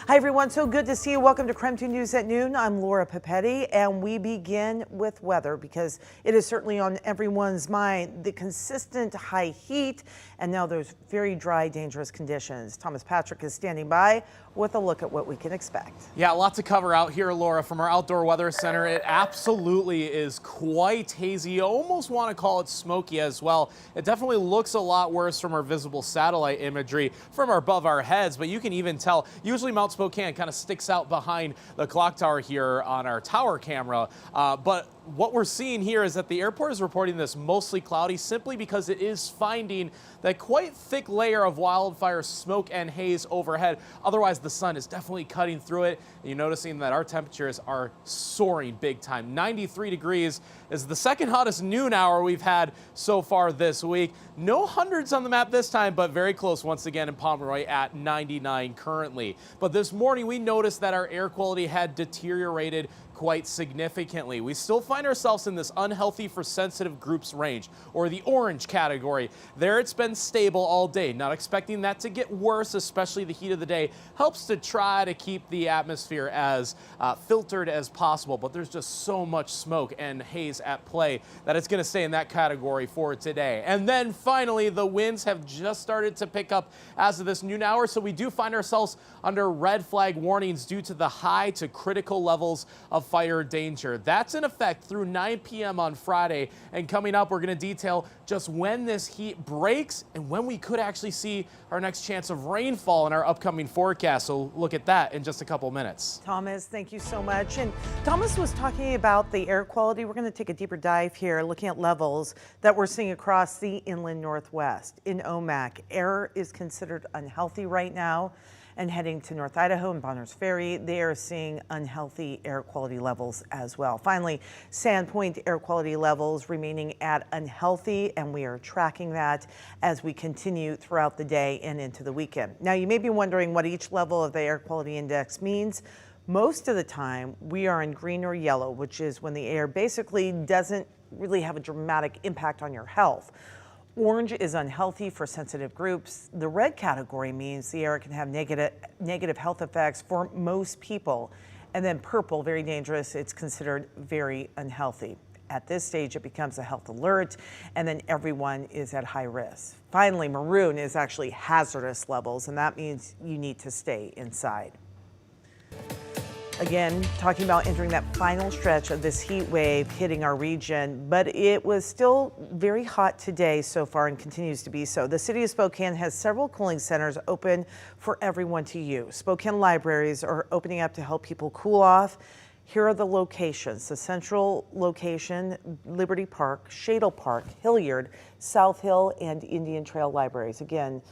Hi everyone, so good to see you. Welcome to KREM 2 News at Noon. I'm Laura Papetti, and we begin with weather because it is certainly on everyone's mind. The consistent high heat, and now there's very dry, dangerous conditions. Thomas Patrick is standing by with a look at what we can expect. Yeah, lots to cover out here, Laura, from our outdoor weather center. It absolutely is quite hazy. You almost want to call it smoky as well. It definitely looks a lot worse from our visible satellite imagery from above our heads, but you can even tell. Usually Mount Spokane kind of sticks out behind the clock tower here on our tower camera, but what we're seeing here is that the airport is reporting this mostly cloudy simply because it is finding that quite thick layer of wildfire smoke and haze overhead. Otherwise, the sun is definitely cutting through it. And you're noticing that our temperatures are soaring big time. 93 degrees is the second hottest noon hour we've had so far this week. No hundreds on the map this time, but very close once again in Pomeroy at 99 currently. But this morning we noticed that our air quality had deteriorated quite significantly. We still find ourselves in this unhealthy for sensitive groups range, or the orange category. There it's been stable all day. Not expecting that to get worse, especially the heat of the day helps to try to keep the atmosphere as filtered as possible, but there's just so much smoke and haze at play that it's going to stay in that category for today. And then finally, the winds have just started to pick up as of this noon hour, so we do find ourselves under red flag warnings due to the high to critical levels of fire danger. That's in effect through 9 p.m. on Friday, and coming up we're going to detail just when this heat breaks and when we could actually see our next chance of rainfall in our upcoming forecast. So look at that in just a couple minutes. Thomas, thank you so much. And Thomas was talking about the air quality. We're going to take a deeper dive here, looking at levels that we're seeing across the inland Northwest. In Omak, air is considered unhealthy right now. And heading to North Idaho and Bonners Ferry, they are seeing unhealthy air quality levels as well. Finally, Sandpoint air quality levels remaining at unhealthy, and we are tracking that as we continue throughout the day and into the weekend. Now, you may be wondering what each level of the air quality index means. Most of the time, we are in green or yellow, which is when the air basically doesn't really have a dramatic impact on your health. Orange is unhealthy for sensitive groups. The red category means the air can have negative health effects for most people. And then purple, very dangerous. It's considered very unhealthy. At this stage, it becomes a health alert, and then everyone is at high risk. Finally, maroon is actually hazardous levels, and that means you need to stay inside. Again, talking about entering that final stretch of this heat wave hitting our region, but it was still very hot today so far and continues to be so. The city of Spokane has several cooling centers open for everyone to use. Spokane libraries are opening up to help people cool off. Here are the locations. The central location, Liberty Park, Shadle Park, Hilliard, South Hill, and Indian Trail libraries. Again,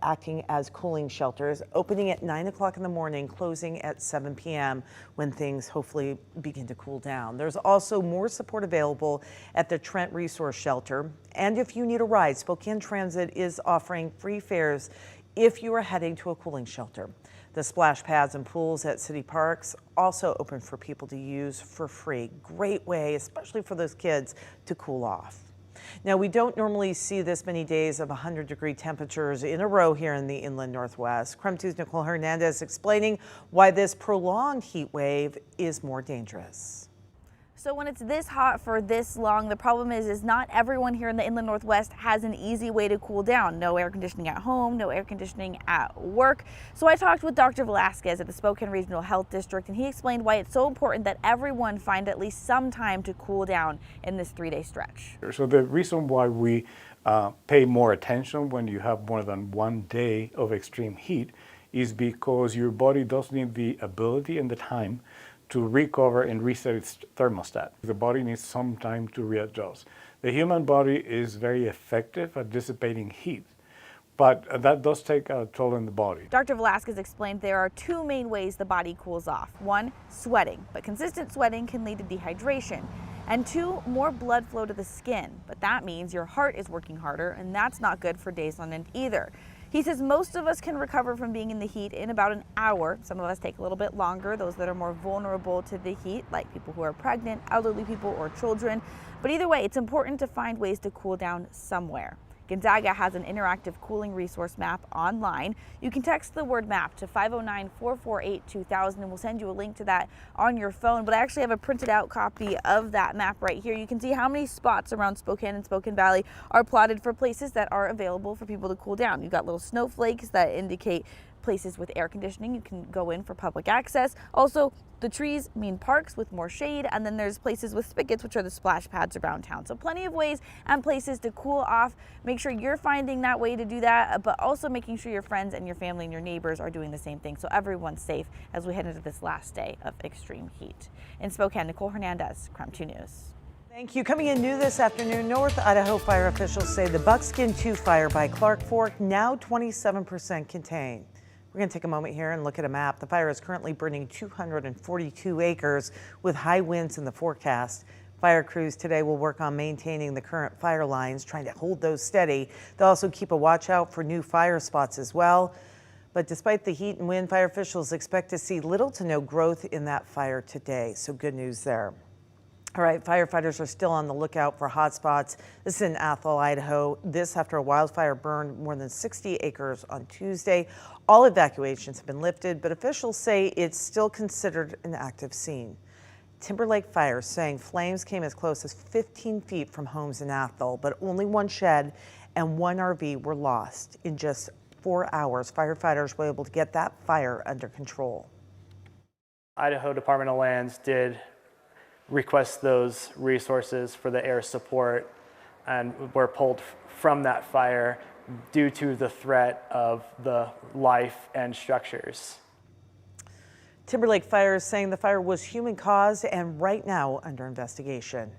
acting as cooling shelters, opening at 9 o'clock in the morning, closing at 7 p.m. when things hopefully begin to cool down. There's also more support available at the Trent Resource Shelter. And if you need a ride, Spokane Transit is offering free fares if you are heading to a cooling shelter. The splash pads and pools at city parks also open for people to use for free. Great way, especially for those kids, to cool off. Now, we don't normally see this many days of 100-degree temperatures in a row here in the inland Northwest. KREM 2's Nicole Hernandez explaining why this prolonged heat wave is more dangerous. So when it's this hot for this long, the problem is not everyone here in the inland Northwest has an easy way to cool down. No air conditioning at home, no air conditioning at work. So I talked with Dr. Velasquez at the Spokane Regional Health District, and he explained why it's so important that everyone find at least some time to cool down in this 3-day stretch. So the reason why we pay more attention when you have more than 1 day of extreme heat is because your body does need the ability and the time to recover and reset its thermostat. The body needs some time to readjust. The human body is very effective at dissipating heat, but that does take a toll on the body. Dr. Velasquez explained there are 2 main ways the body cools off. 1, sweating, but consistent sweating can lead to dehydration. And 2, more blood flow to the skin, but that means your heart is working harder, and that's not good for days on end either. He says most of us can recover from being in the heat in about an hour. Some of us take a little bit longer, those that are more vulnerable to the heat, like people who are pregnant, elderly people, or children. But either way, it's important to find ways to cool down somewhere. Gonzaga has an interactive cooling resource map online. You can text the word map to 509-448-2000 and we'll send you a link to that on your phone. But I actually have a printed out copy of that map right here. You can see how many spots around Spokane and Spokane Valley are plotted for places that are available for people to cool down. You've got little snowflakes that indicate places with air conditioning you can go in for public access. Also, the trees mean parks with more shade, and then there's places with spigots, which are the splash pads around town. So plenty of ways and places to cool off. Make sure you're finding that way to do that, but also making sure your friends and your family and your neighbors are doing the same thing so everyone's safe as we head into this last day of extreme heat. In Spokane, Nicole Hernandez, KREM 2 News. Thank you. Coming in new this afternoon, North Idaho fire officials say the Buckskin 2 fire by Clark Fork now 27% contained. We're going to take a moment here and look at a map. The fire is currently burning 242 acres with high winds in the forecast. Fire crews today will work on maintaining the current fire lines, trying to hold those steady. They'll also keep a watch out for new fire spots as well. But despite the heat and wind, fire officials expect to see little to no growth in that fire today. So good news there. All right, firefighters are still on the lookout for hot spots. This is in Athol, Idaho. This after a wildfire burned more than 60 acres on Tuesday. All evacuations have been lifted, but officials say it's still considered an active scene. Timberlake Fire saying flames came as close as 15 feet from homes in Athol, but only one shed and one RV were lost. In just 4 hours, firefighters were able to get that fire under control. Idaho Department of Lands did request those resources for the air support and were pulled from that fire due to the threat of the life and structures. Timberlake Fire is saying the fire was human caused and right now under investigation.